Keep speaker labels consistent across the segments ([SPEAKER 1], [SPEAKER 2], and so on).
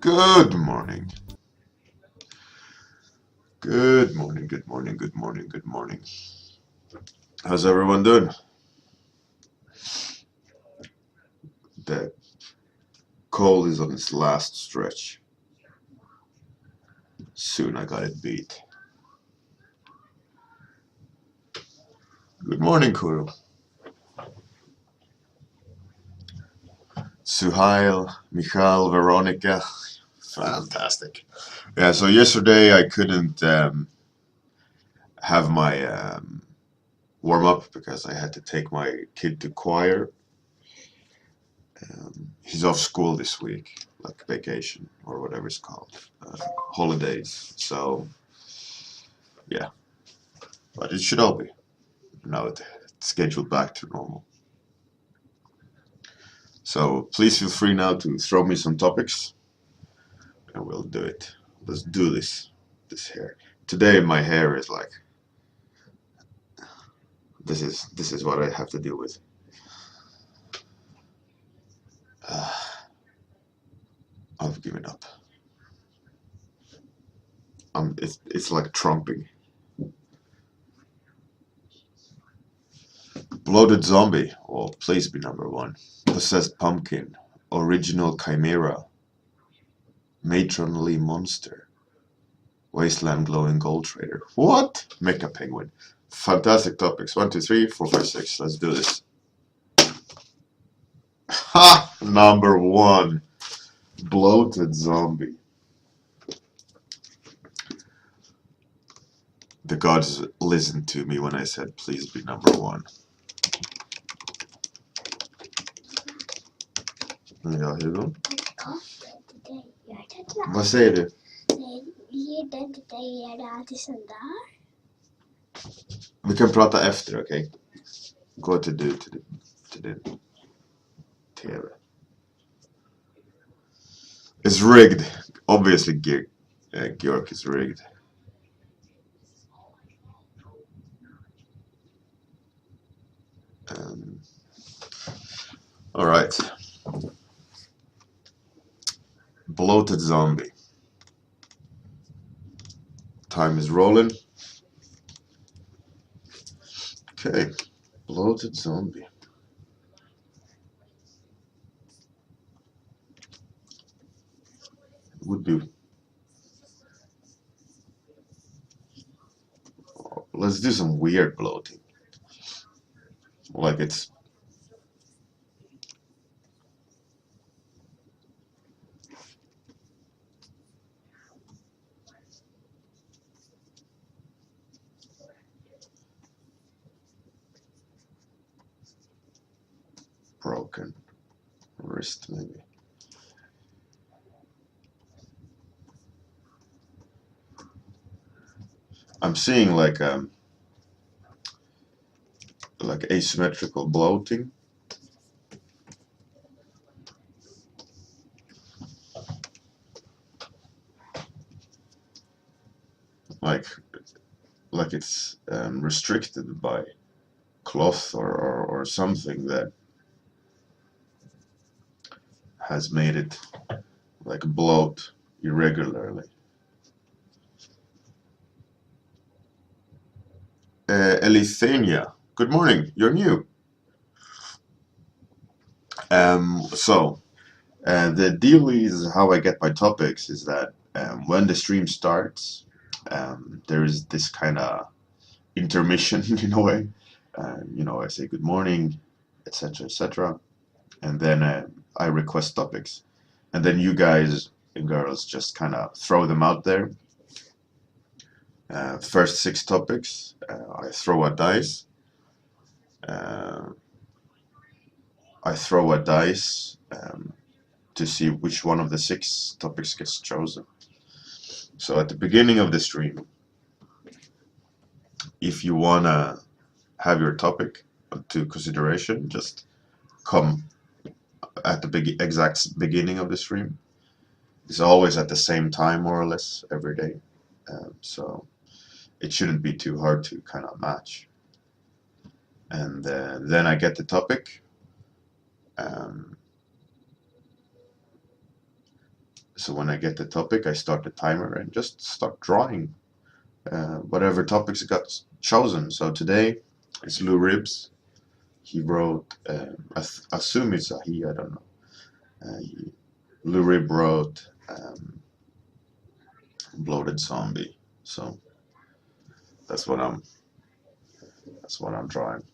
[SPEAKER 1] Good morning. Good morning, good morning, good morning, good morning. How's everyone doing? The cold is on its last stretch. Soon I got it beat. Good morning, Kuro. Suhail, Michal, Veronica. Fantastic. Yeah, so yesterday I couldn't have my warm up because I had to take my kid to choir. He's off school this week, like vacation or whatever it's called, holidays. So, yeah, but it should all be. Now it's scheduled back to normal. So please feel free now to throw me some topics and we'll do it. Let's do this. This hair. Today my hair is like this is what I have to deal with. Uh, I've given up. It's like trumping. Bloated zombie. Oh, please be number one. Possessed pumpkin. Original chimera. Matronly monster. Wasteland glowing gold trader. What? Mecha penguin. Fantastic topics. 1, 2, 3, 4, 5, 6. Let's do this. Ha! Number one. Bloated zombie. The gods listened to me when I said please be number one. Ja, hur då? Vad säger du?
[SPEAKER 2] Ger den till dig, är det alltid sån där?
[SPEAKER 1] Vi kan prata efter, okej? Okay? Gå till din TV. It's rigged. Obviously, Georg is rigged. All right. Bloated zombie. Time is rolling. Okay. Bloated zombie. Would be. Let's do some weird bloating. Like it's. Broken wrist, maybe. I'm seeing like asymmetrical bloating. Like it's restricted by cloth or something that has made it like bloat irregularly. Elithania, good morning. You're new. The deal is how I get my topics is that when the stream starts, there is this kind of intermission in a way. I say good morning, etc., etc., and then I request topics, and then you guys and girls just kind of throw them out there. First 6 topics, I throw a dice. I throw a dice to see which one of the 6 topics gets chosen. So at the beginning of the stream, if you wanna have your topic to consideration, just come at the exact beginning of the stream. It's always at the same time, more or less, every day. So it shouldn't be too hard to kind of match. And then I get the topic. So when I get the topic, I start the timer and just start drawing whatever topics got chosen. So today it's Lou Ribs. He wrote, assume it's a he, I don't know. Lou Rib wrote Bloated Zombie. So that's what I'm drawing.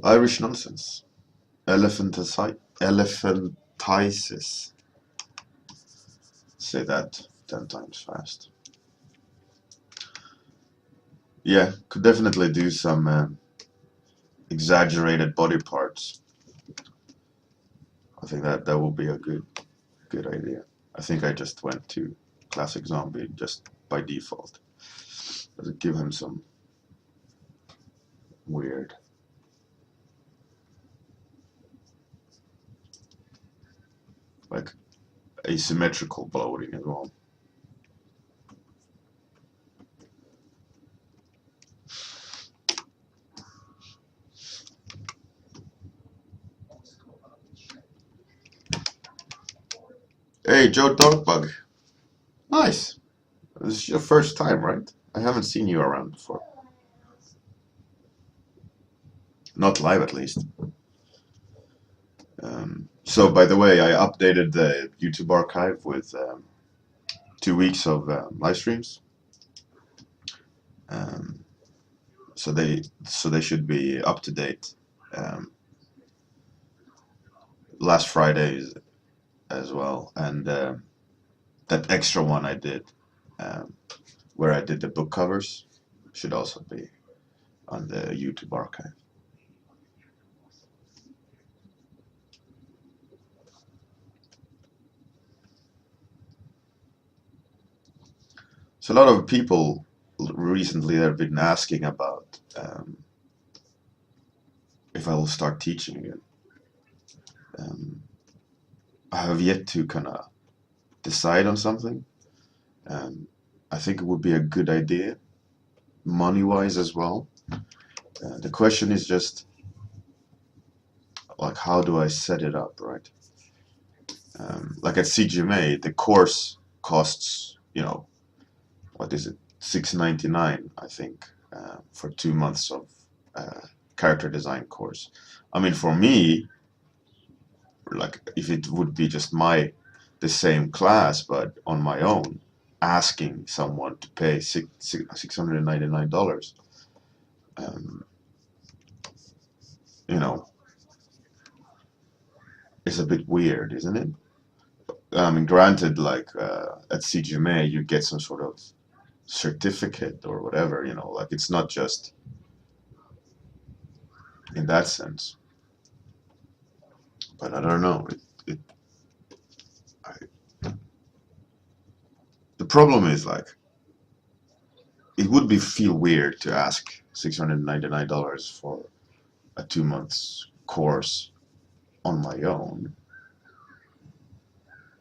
[SPEAKER 1] Irish nonsense. Elephantiasis. Say that 10 times fast. Yeah, could definitely do some exaggerated body parts. I think that would be a good idea. I think I just went to classic zombie just by default. Does it give him some weird? Like asymmetrical bloating as well. Hey, Joe Dogbug. Nice. This is your first time, right? I haven't seen you around before. Not live, at least. So, by the way, I updated the YouTube archive with 2 weeks of live streams. Um, so they should be up to date. Um, last Fridays as well, and that extra one I did, um, where I did the book covers, should also be on the YouTube archive. So a lot of people recently have been asking about if I will start teaching again. I have yet to kind of decide on something. I think it would be a good idea, money-wise as well. The question is just like, how do I set it up, right? Like at CGMA, the course costs, what is it, $6.99, I think, for 2 months of character design course. I mean, for me, like if it would be just the same class but on my own, asking someone to pay $699, um, you know, it's a bit weird, isn't it? I mean, granted, like at CGMA, you get some sort of certificate or whatever, like it's not just in that sense. But I don't know. I, the problem is like it would be feel weird to ask $699 for a 2 months course on my own.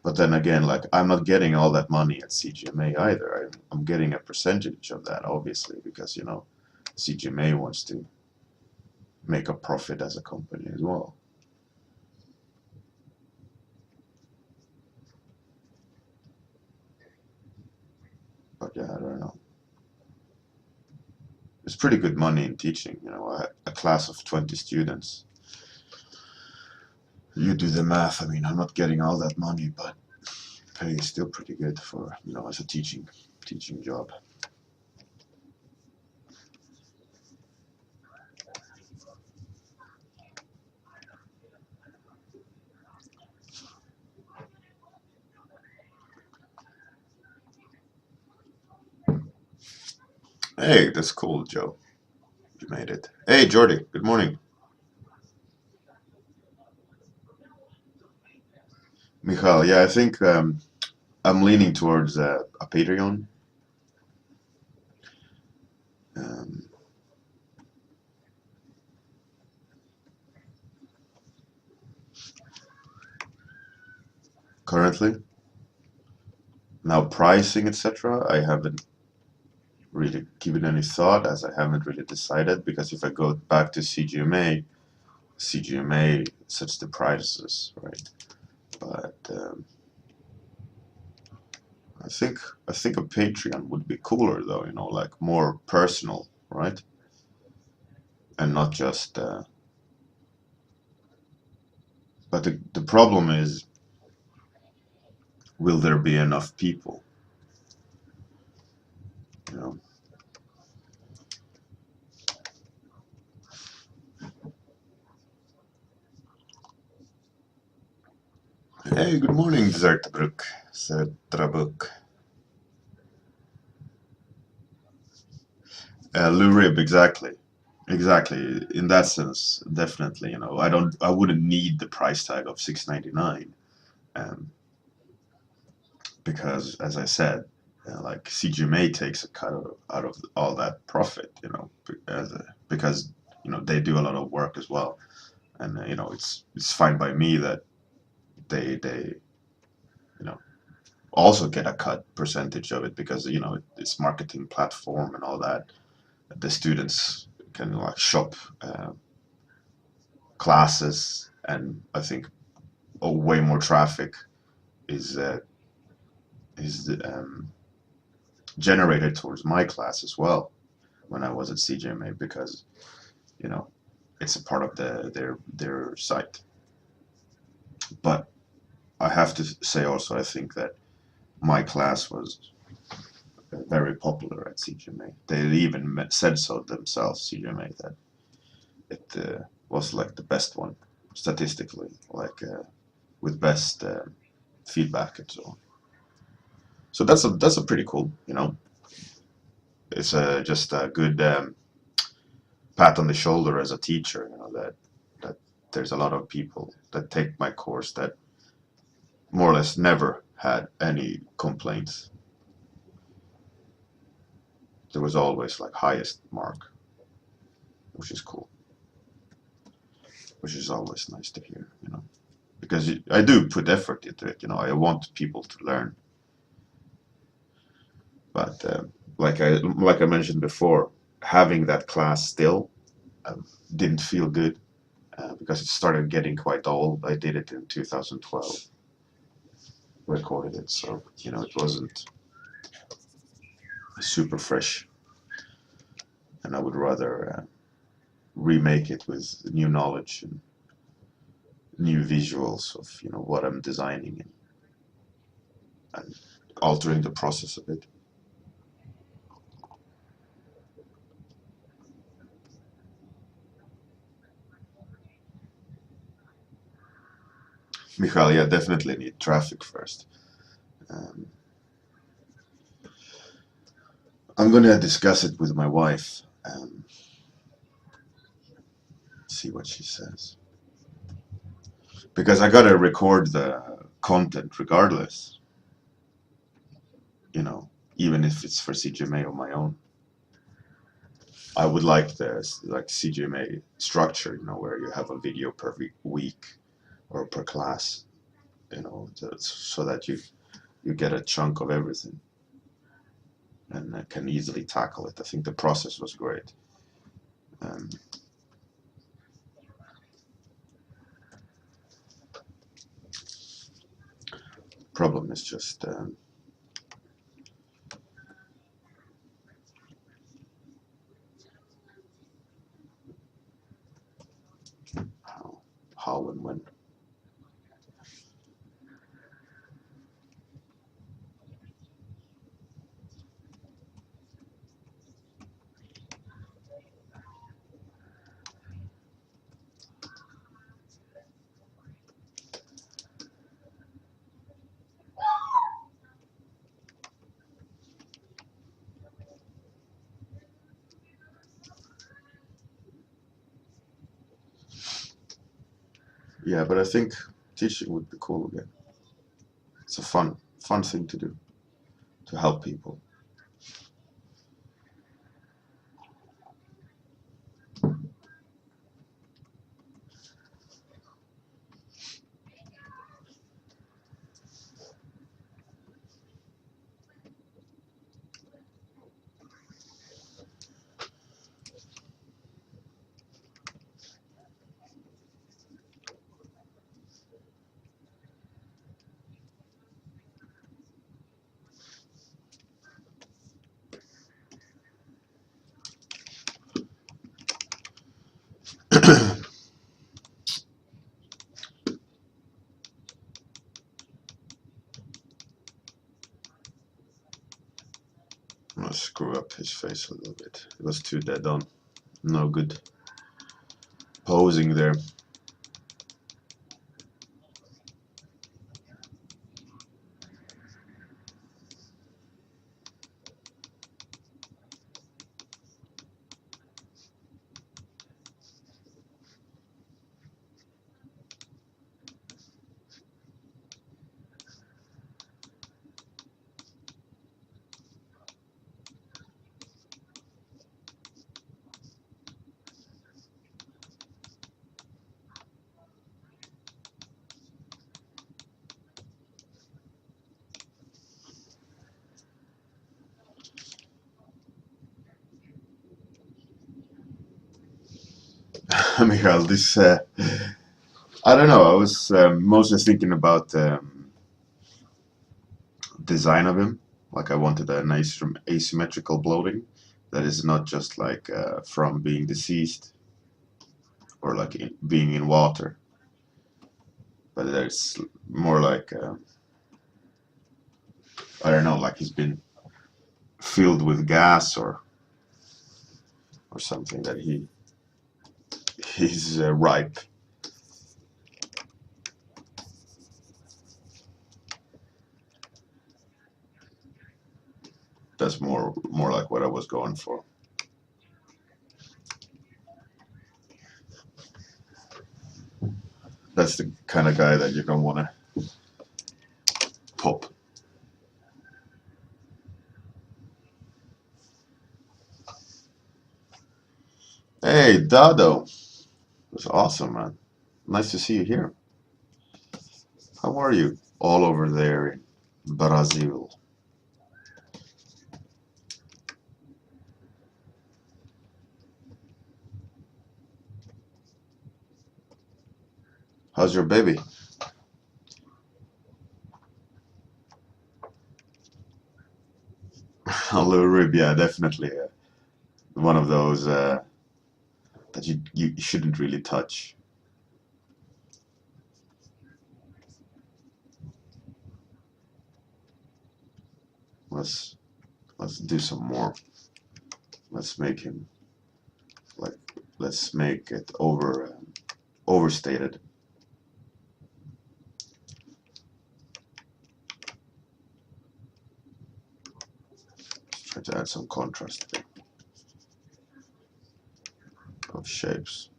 [SPEAKER 1] But then again, like I'm not getting all that money at CGMA either. I'm getting a percentage of that, obviously, because CGMA wants to make a profit as a company as well. But yeah, I don't know. It's pretty good money in teaching, a class of 20 students. You do the math. I mean, I'm not getting all that money, but pay is still pretty good for, as a teaching job. Hey, that's cool, Joe. You made it. Hey, Jordy. Good morning. Michal, yeah, I think I'm leaning towards a Patreon. Um, currently. Now pricing, etc. I haven't really given any thought, as I haven't really decided, because if I go back to CGMA sets the prices, right? But I think I think a Patreon would be cooler though, you know, like more personal, right? And not just. But the problem is, will there be enough people? You know. Hey, good morning, Zertbruk, said Trabuk. Lurib, exactly. Exactly. In that sense, definitely, you know, I wouldn't need the price tag of 6.99, um, because, as I said, like CGMA takes a cut out of all that profit, you know, because you know they do a lot of work as well, and you know it's fine by me that they you know also get a cut percentage of it because you know it's marketing platform and all that. The students can like shop classes, and I think way more traffic is uh, is generated towards my class as well when I was at CGMA because you know it's a part of their site. But I have to say also I think that my class was very popular at CGMA. They even said so themselves, CGMA, that it was like the best one statistically, like with best feedback and so on. So that's a pretty cool, you know. It's just a good pat on the shoulder as a teacher, you know, that there's a lot of people that take my course that more or less never had any complaints. There was always like highest mark, which is cool, which is always nice to hear, you know, because I do put effort into it, you know. I want people to learn, but like I mentioned before, having that class still um, didn't feel good because it started getting quite old. I did it in 2012, recorded it, so you know it wasn't super fresh, and I would rather remake it with new knowledge and new visuals of you know what I'm designing and altering the process a bit. Michal, yeah, definitely need traffic first. Um, I'm gonna discuss it with my wife and see what she says because I gotta record the content regardless, you know, even if it's for CGMA or my own. I would like the like CGMA structure, you know, where you have a video per week or per class, you know, so that you get a chunk of everything and can easily tackle it. I think the process was great. Um, Problem is just how, how and when. Yeah, but I think teaching would be cool again. It's a fun thing to do to help people. I'm gonna screw up his face a little bit. It was too dead on. No good posing there. Michael, this I don't know. I was mostly thinking about design of him. Like I wanted a nice asymmetrical bloating that is not just like from being deceased or like being in water, but there's more like I don't know, like he's been filled with gas or something that he's ripe. That's more like what I was going for. That's the kind of guy that you don't want to pop. Hey, Dado. That's awesome, man. Nice to see you here. How are you? All over there in Brazil. How's your baby? A little rib, yeah, definitely. One of those that you shouldn't really touch. Let's let's do some more. Let's make him like let's make it overstated. Let's try to add some contrast there of shapes.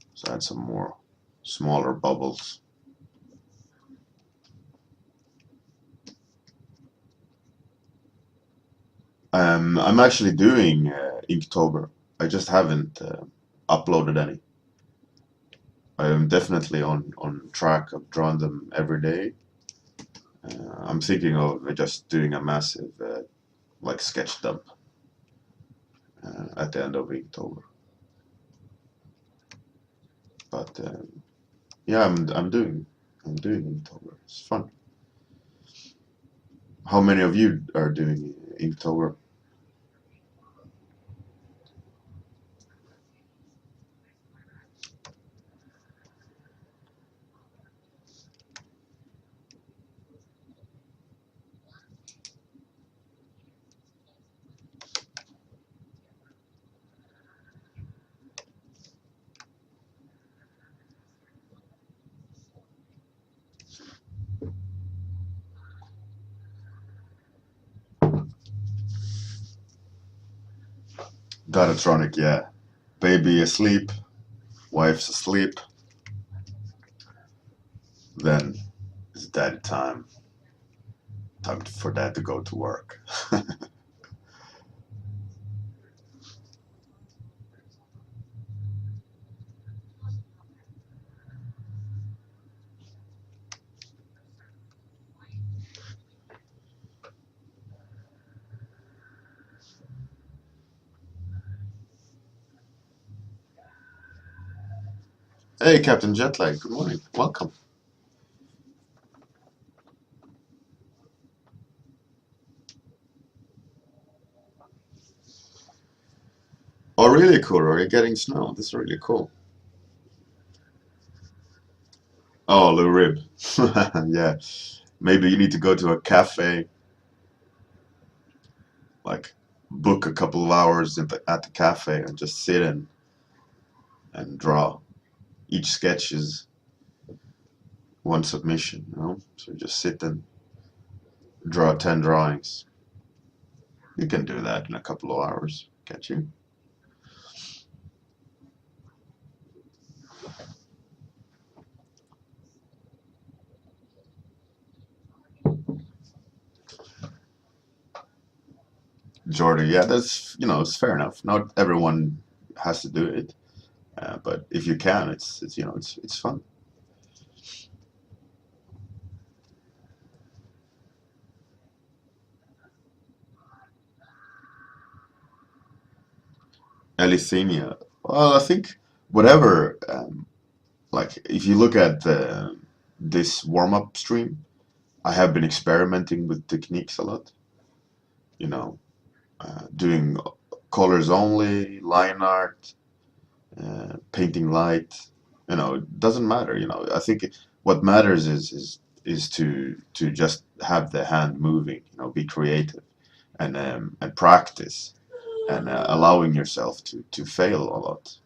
[SPEAKER 1] Let's add some more smaller bubbles. I'm actually doing Inktober. I just haven't uploaded any. I am definitely on track of drawing them every day. I'm thinking of just doing a massive like sketch dump at the end of October. But yeah, I'm doing October. It's fun. How many of you are doing October? Datatronic, yeah. Baby asleep, wife's asleep. Then it's daddy time. Time for dad to go to work. Hey, Captain Jetlag. Good morning. Welcome. Oh, really cool. Are you getting snow? That's really cool. Oh, the rib. Yeah. Maybe you need to go to a cafe, like book a couple of hours at the cafe and just sit and draw. Each sketch is one submission, you know? So you just sit and draw 10 drawings. You can do that in a couple of hours, can't you? Jordan, yeah, that's, it's fair enough. Not everyone has to do it, but if you can, it's fun. Alithenia. Well, I think whatever, like if you look at this warm-up stream, I have been experimenting with techniques a lot, you know, doing colors only, line art, painting light. It doesn't matter. I think what matters is to just have the hand moving. Be creative and practice and allowing yourself to fail a lot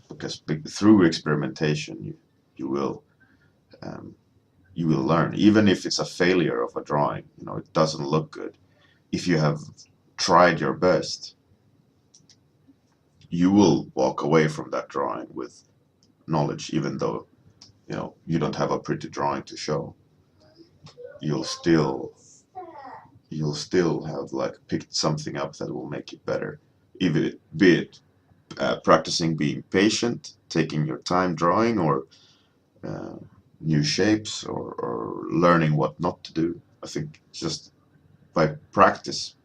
[SPEAKER 1] because through experimentation you will um, you will learn. Even if it's a failure of a drawing, it doesn't look good. If you have tried your best, you will walk away from that drawing with knowledge, even though you don't have a pretty drawing to show. You'll still you'll still have like picked something up that will make it better. Even be it practicing being patient, taking your time drawing, or uh, new shapes, or learning what not to do. I think just by practice,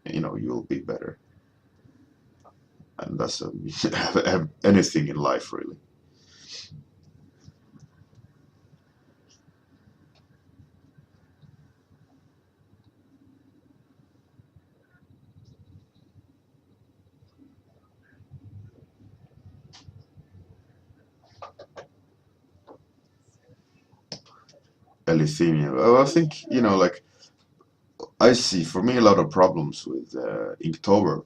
[SPEAKER 1] you'll be better, and that's anything in life really. Elythemia. Well, I think like I see for me a lot of problems with Inktober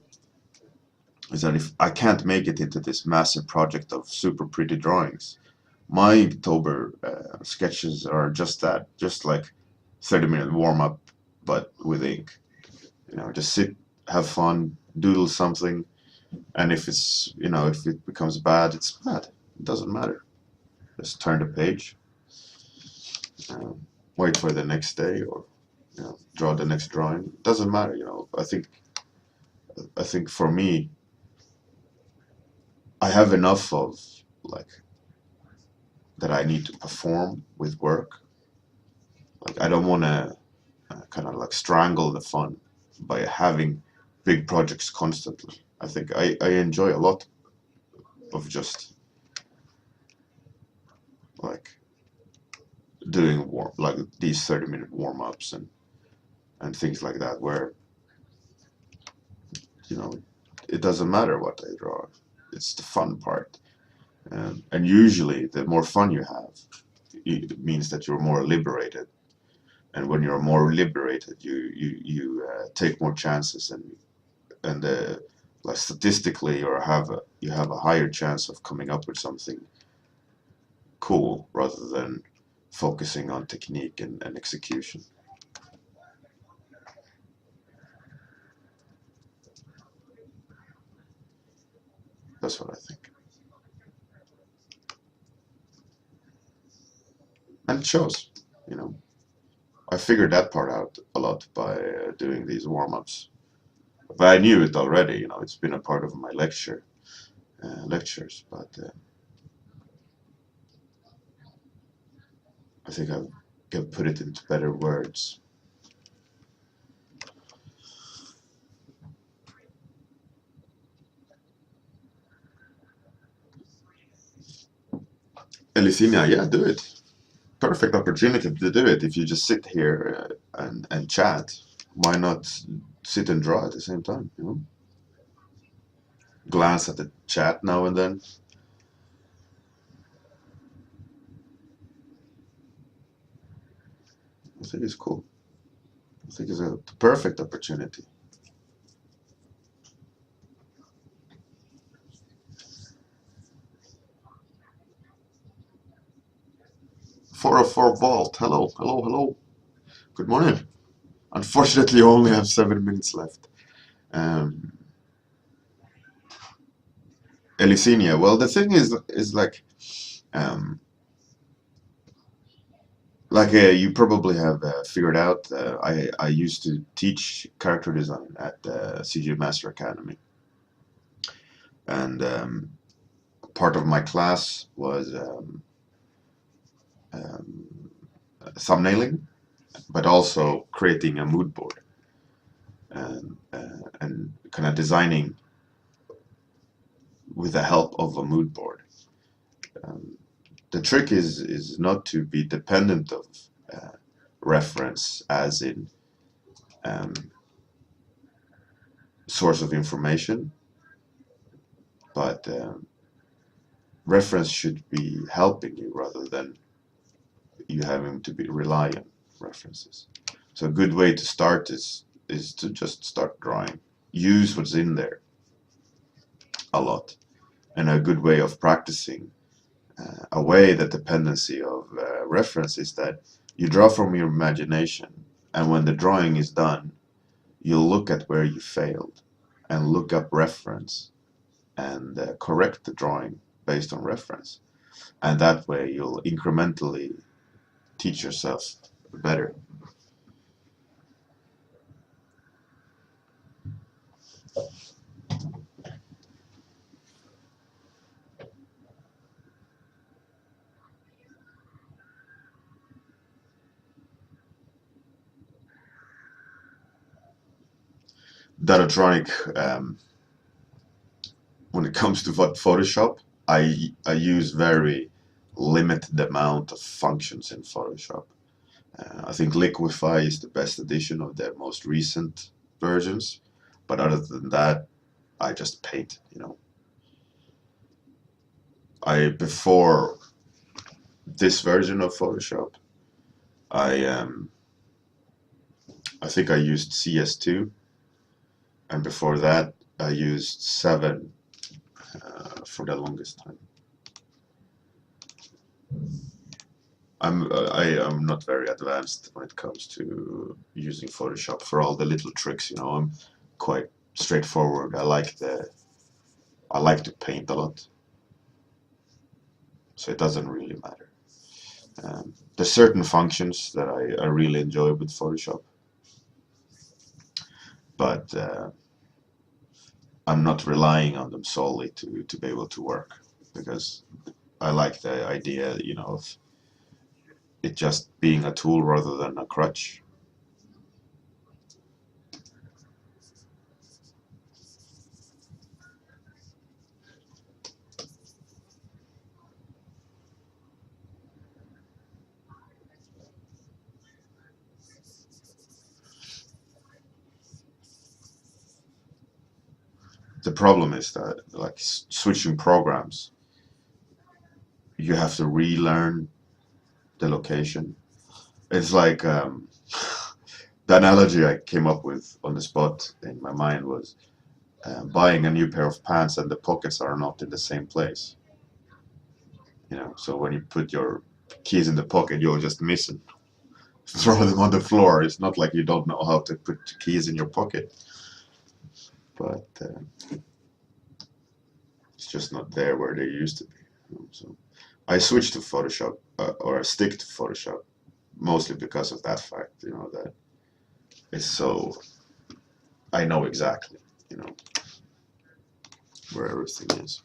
[SPEAKER 1] is that if I can't make it into this massive project of super pretty drawings, my Inktober sketches are just that, just like 30-minute warm up, but with ink. Just sit, have fun, doodle something, and if it becomes bad, it's bad. It doesn't matter. Just turn the page, wait for the next day, or draw the next drawing. It doesn't matter. I think for me, I have enough of like that I need to perform with work. Like I don't want to kind of like strangle the fun by having big projects constantly. I think I enjoy a lot of just like doing like these 30-minute warm-ups and things like that where you know it doesn't matter what I draw. It's the fun part. And usually the more fun you have, it means that you're more liberated. And when you're more liberated, you take more chances and like statistically, you have a higher chance of coming up with something cool rather than focusing on technique and execution. That's what I think, and it shows. You know, I figured that part out a lot by doing these warm-ups. But I knew it already. It's been a part of my lectures, but I think I can put it into better words. Elythemia, yeah, do it. Perfect opportunity to do it if you just sit here and chat. Why not sit and draw at the same time? glance at the chat now and then. I think it's cool. I think it's a perfect opportunity. Four Vault. Hello, hello, hello. Good morning. Unfortunately, you only have 7 minutes left. Um, Elisinia. Well, the thing is um, you probably have figured out. I used to teach character design at the CG Master Academy, and part of my class was um, thumbnailing, but also creating a mood board and kind of designing with the help of a mood board. Um, the trick is not to be dependent of uh, reference, as in um, source of information, but reference should be helping you rather than you having to be rely on references. So a good way to start is to just start drawing. Use what's in there a lot, and a good way of practicing away the dependency of reference is that you draw from your imagination, and when the drawing is done, you'll look at where you failed and look up reference and correct the drawing based on reference. And that way you'll incrementally teach yourself better. Datatronic, when it comes to Photoshop, I use very limited amount of functions in Photoshop. I think Liquify is the best edition of their most recent versions, but other than that, I just paint. Before this version of Photoshop, I I think I used CS2, and before that, I used 7 for the longest time. I am not very advanced when it comes to using Photoshop for all the little tricks. I'm quite straightforward. I like to paint a lot, so it doesn't really matter. There's certain functions that I really enjoy with Photoshop, but I'm not relying on them solely to be able to work, because I like the idea, of it just being a tool rather than a crutch. The problem is that, like, switching programs, you have to relearn the location. It's like the analogy I came up with on the spot in my mind was buying a new pair of pants and the pockets are not in the same place. So when you put your keys in the pocket, you'll just miss them, throw them on the floor. It's not like you don't know how to put keys in your pocket, but it's just not there where they used to be. So I switched to Photoshop, or I stick to Photoshop, mostly because of that fact. That it's so I know exactly, where everything is.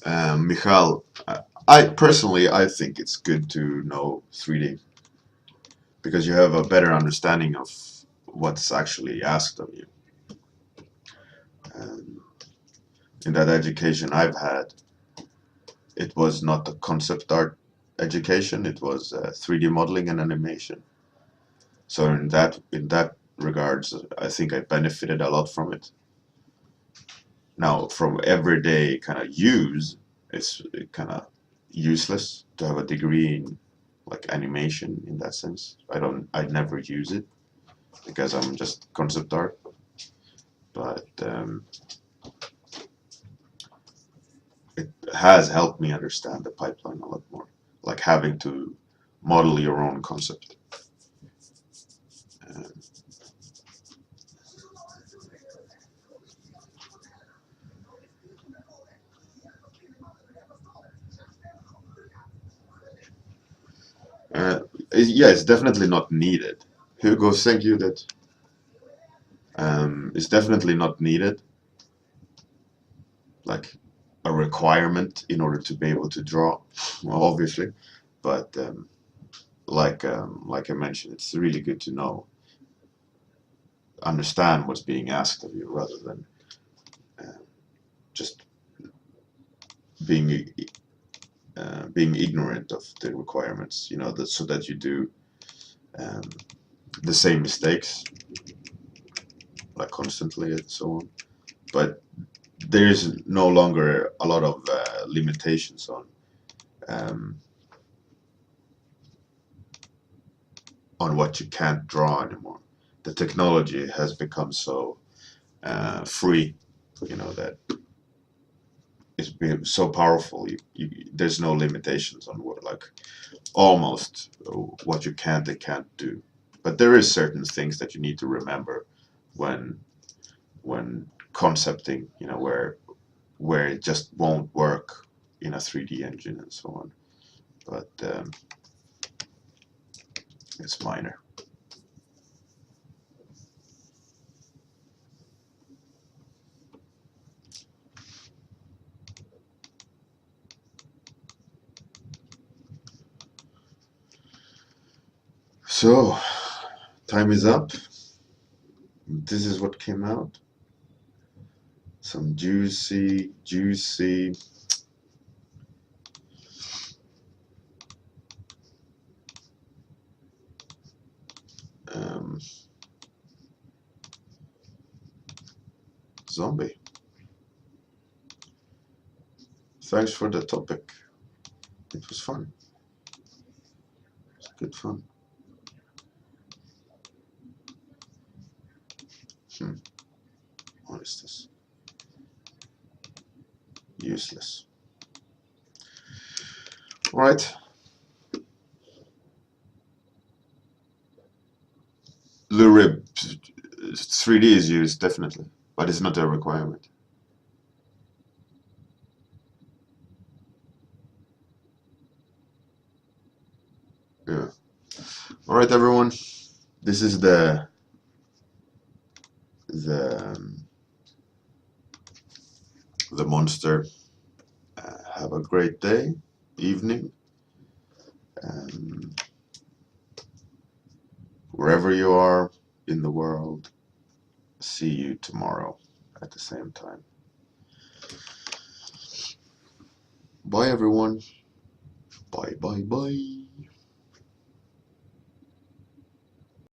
[SPEAKER 1] Michal, I think it's good to know 3D because you have a better understanding of what's actually asked of you. Um, in that education I've had, it was not a concept art education; it was 3D modeling and animation. So in that regards, I think I benefited a lot from it. Now, from everyday kind of use, it's kind of useless to have a degree in like animation in that sense. I never use it because I'm just concept art. But it has helped me understand the pipeline a lot more, like having to model your own concept. Um, uh, yeah, it's definitely not needed. Hugo, thank you. That it's definitely not needed, like a requirement in order to be able to draw, well, obviously. But like I mentioned, it's really good to know, understand what's being asked of you rather than uh, just being being ignorant of the requirements. You know, that so that you do um, the same mistakes like constantly and so on. But there is no longer a lot of limitations um, on what you can't draw anymore. The technology has become so free, you know, that it's been so powerful. There's no limitations on what, like, almost what you can and can't do. But there is certain things that you need to remember when concepting, you know, where it just won't work in a 3D engine and so on. But it's minor. So time is up. This is what came out. Some juicy um, zombie. Thanks for the topic. It was fun. It's good fun. Hmm. What is this? Useless. All right. Lurib 3D is used definitely, but it's not a requirement. Yeah. All right, everyone. This is the the monster. Have a great day, evening, and wherever you are in the world. See you tomorrow at the same time. Bye, everyone. Bye, bye, bye.